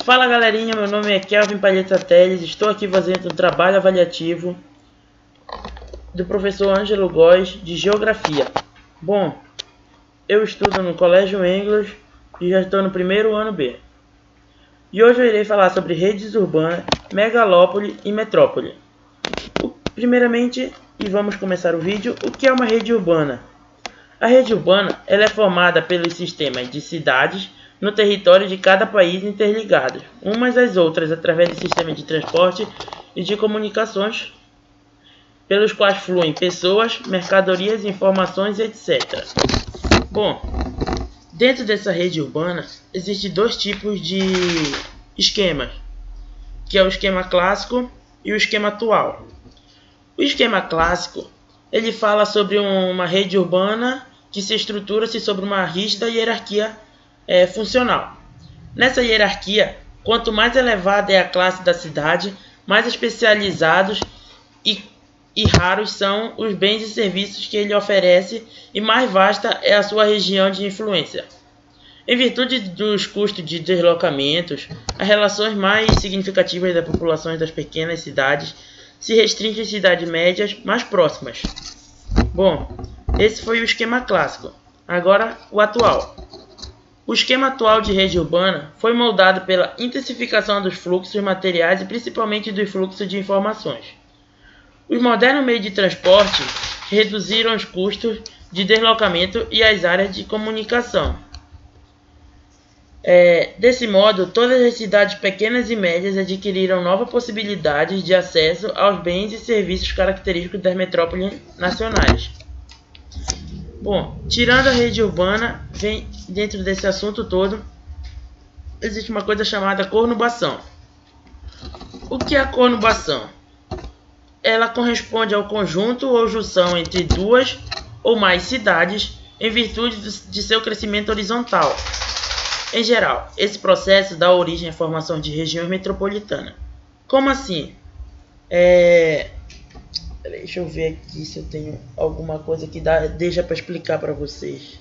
Fala galerinha, meu nome é Kelvin Palheta Teles, estou aqui fazendo um trabalho avaliativo do professor Ângelo Góes de Geografia. Bom, eu estudo no Colégio Engels e já estou no primeiro ano B. E hoje eu irei falar sobre redes urbanas, megalópole e metrópole. Primeiramente, e vamos começar o vídeo, o que é uma rede urbana? A rede urbana ela é formada pelos sistemas de cidades no território de cada país interligados, umas às outras através de sistemas de transporte e de comunicações, pelos quais fluem pessoas, mercadorias, informações, etc. Bom, dentro dessa rede urbana existem dois tipos de esquemas, que é o esquema clássico e o esquema atual. O esquema clássico ele fala sobre uma rede urbana que se estrutura-se sobre uma rígida hierarquia funcional. Nessa hierarquia, quanto mais elevada é a classe da cidade, mais especializados e raros são os bens e serviços que ele oferece e mais vasta é a sua região de influência. Em virtude dos custos de deslocamentos, as relações mais significativas das populações das pequenas cidades se restringem às cidades médias mais próximas. Bom, esse foi o esquema clássico. Agora, o atual. O esquema atual de rede urbana foi moldado pela intensificação dos fluxos materiais e principalmente dos fluxos de informações. Os modernos meios de transporte reduziram os custos de deslocamento e as áreas de comunicação. Desse modo, todas as cidades pequenas e médias adquiriram novas possibilidades de acesso aos bens e serviços característicos das metrópoles nacionais. Bom, tirando a rede urbana, vem dentro desse assunto todo, existe uma coisa chamada conurbação. O que é a conurbação? Ela corresponde ao conjunto ou junção entre duas ou mais cidades em virtude de seu crescimento horizontal. Em geral, esse processo dá origem à formação de regiões metropolitanas. Como assim? Deixa eu ver aqui se eu tenho alguma coisa que deixa para explicar para vocês.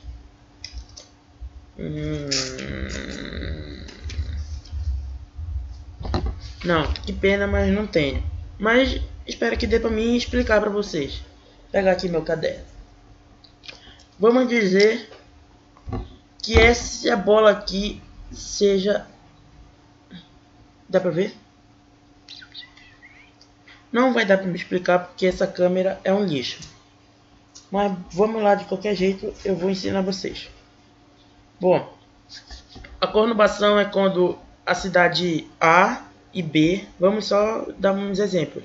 Não, que pena, mas não tenho. Mas espero que dê para mim explicar para vocês. Vou pegar aqui meu caderno. Vamos dizer que essa bola aqui seja... Dá para ver? Não vai dar para me explicar porque essa câmera é um lixo. Mas vamos lá, de qualquer jeito eu vou ensinar vocês. Bom, a conurbação é quando a cidade A e B, vamos só dar uns exemplos,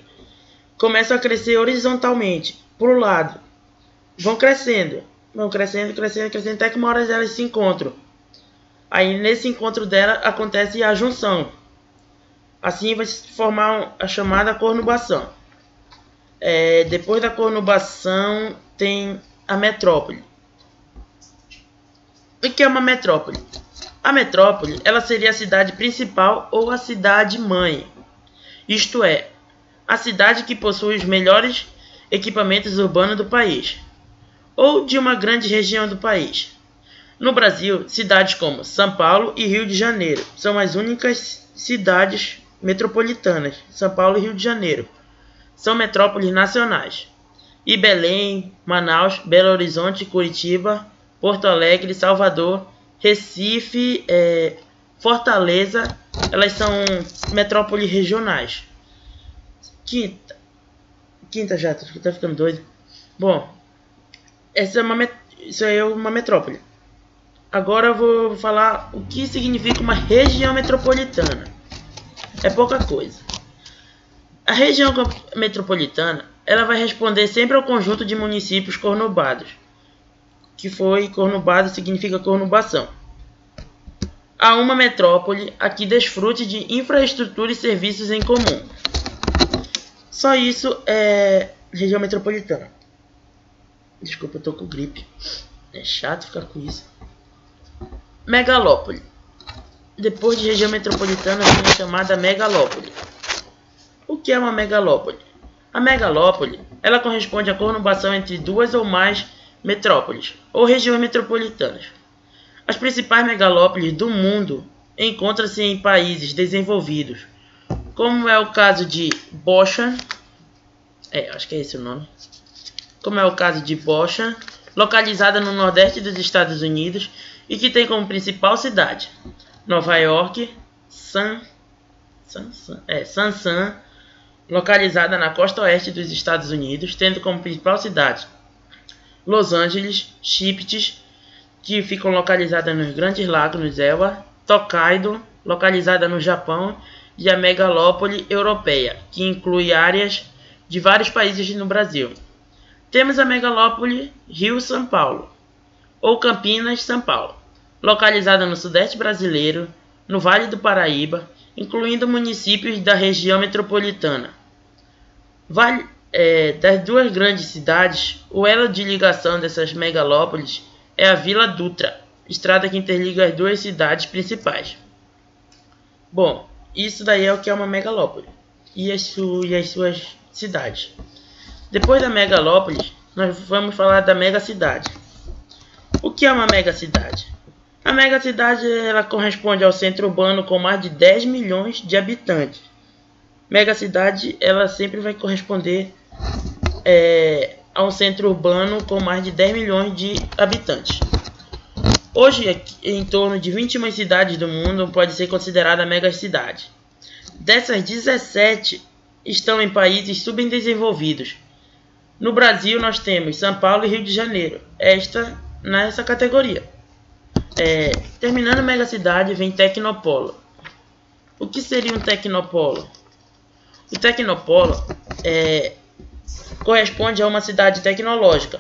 começam a crescer horizontalmente, para o lado. Vão crescendo, até que uma hora elas se encontram. Aí nesse encontro dela acontece a junção. Assim vai se formar a chamada conurbação. Depois da conurbação tem a metrópole. O que é uma metrópole? A metrópole ela seria a cidade principal ou a cidade mãe. Isto é, a cidade que possui os melhores equipamentos urbanos do país, ou de uma grande região do país. No Brasil, cidades como São Paulo e Rio de Janeiro são as únicas cidades metropolitanas. São Paulo e Rio de Janeiro são metrópoles nacionais. E Belém, Manaus, Belo Horizonte, Curitiba, Porto Alegre, Salvador, Recife, Fortaleza, elas são metrópoles regionais. Quinta já, tá ficando doido. Bom, isso é uma metrópole. Agora eu vou falar o que significa uma região metropolitana. É pouca coisa. A região metropolitana ela vai responder sempre ao conjunto de municípios conurbados. Que foi conurbado significa conurbação. Há uma metrópole a que desfrute de infraestrutura e serviços em comum. Só isso é região metropolitana. Desculpa, eu tô com gripe. É chato ficar com isso. Megalópole. Depois de região metropolitana vem a chamada megalópole. O que é uma megalópole? A megalópole ela corresponde à conurbação entre duas ou mais metrópoles ou regiões metropolitanas. As principais megalópoles do mundo encontra-se em países desenvolvidos, como é o caso de Boston, acho que é esse o nome, como é o caso de Boston, localizada no nordeste dos Estados Unidos e que tem como principal cidade Nova York, San, localizada na costa oeste dos Estados Unidos, tendo como principal cidade Los Angeles, Chiptis, que ficam localizadas nos Grandes Lagos, no Ewa, Tokaido, localizada no Japão, e a megalópole europeia, que inclui áreas de vários países no Brasil. Temos a megalópole Rio-São Paulo, ou Campinas-São Paulo, localizada no sudeste brasileiro, no Vale do Paraíba, incluindo municípios da região metropolitana. Das duas grandes cidades, o elo de ligação dessas megalópolis é a Vila Dutra, estrada que interliga as duas cidades principais. Bom, isso daí é o que é uma megalópole e as suas cidades. Depois da megalópole, nós vamos falar da megacidade. O que é uma megacidade? A megacidade ela corresponde ao centro urbano com mais de 10 milhões de habitantes. Megacidade ela sempre vai corresponder a um centro urbano com mais de 10 milhões de habitantes. Hoje, em torno de 21 cidades do mundo pode ser considerada megacidade. Dessas, 17 estão em países subdesenvolvidos. No Brasil, nós temos São Paulo e Rio de Janeiro, nessa categoria. Terminando megacidade, vem Tecnopolo. O que seria um tecnopolo? O tecnopolo corresponde a uma cidade tecnológica.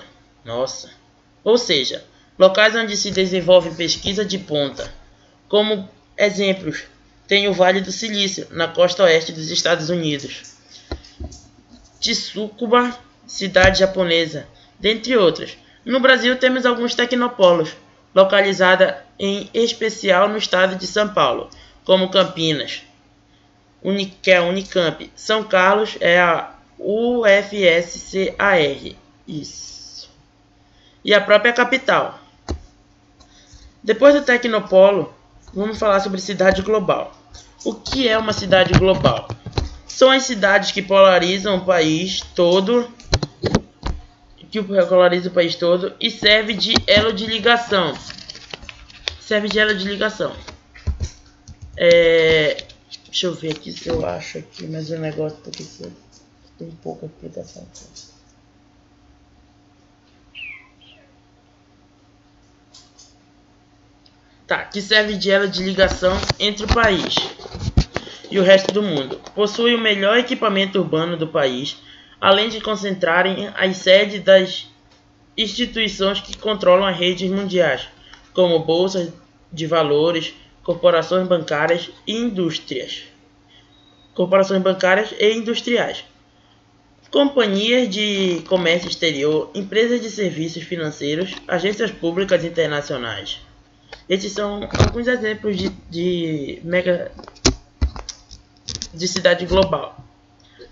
Ou seja, locais onde se desenvolve pesquisa de ponta. Como exemplos, tem o Vale do Silício, na costa oeste dos Estados Unidos. Tsukuba, cidade japonesa, dentre outras. No Brasil temos alguns tecnopolos, localizada em especial no estado de São Paulo, como Campinas, que é a Unicamp. São Carlos é a UFSCar. Isso. E a própria capital. Depois do tecnopolo, vamos falar sobre cidade global. O que é uma cidade global? São as cidades que polarizam o país todo, e serve de elo de ligação. Deixa eu ver aqui se eu acho aqui mais um negócio, porque tem pouca explicação. Que serve de elo de ligação entre o país e o resto do mundo. Possui o melhor equipamento urbano do país, além de concentrarem as sedes das instituições que controlam as redes mundiais, como bolsas de valores, corporações bancárias e industriais, companhias de comércio exterior, empresas de serviços financeiros, agências públicas internacionais. Esses são alguns exemplos de cidade global.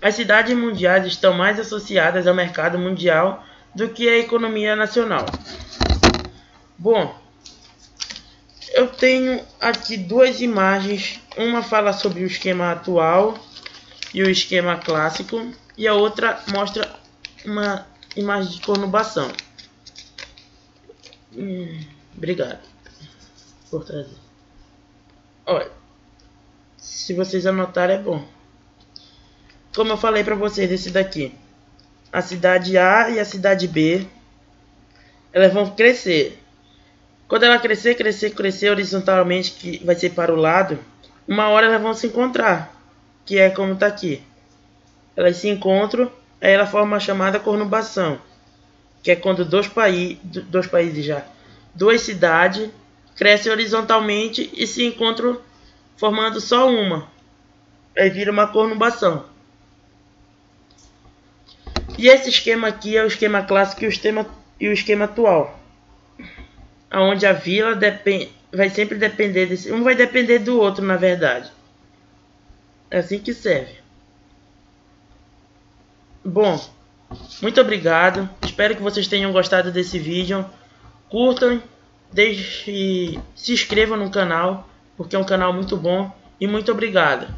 As cidades mundiais estão mais associadas ao mercado mundial do que à economia nacional. Bom, eu tenho aqui duas imagens. Uma fala sobre o esquema atual e o esquema clássico, e a outra mostra uma imagem de conurbação. Obrigado por trazer. Olha, se vocês anotarem é bom. Como eu falei para vocês, esse daqui, a cidade A e a cidade B, elas vão crescer. Quando ela crescer horizontalmente, que vai ser para o lado, uma hora elas vão se encontrar, que é como está aqui. Elas se encontram, aí ela forma a chamada conurbação, que é quando duas cidades crescem horizontalmente e se encontram formando só uma. Aí vira uma conurbação. E esse esquema aqui é o esquema clássico e o esquema atual, onde a vila vai sempre depender desse. Um vai depender do outro, na verdade. É assim que serve. Bom, muito obrigado. Espero que vocês tenham gostado desse vídeo. Curtam, se inscrevam no canal porque é um canal muito bom. E muito obrigado.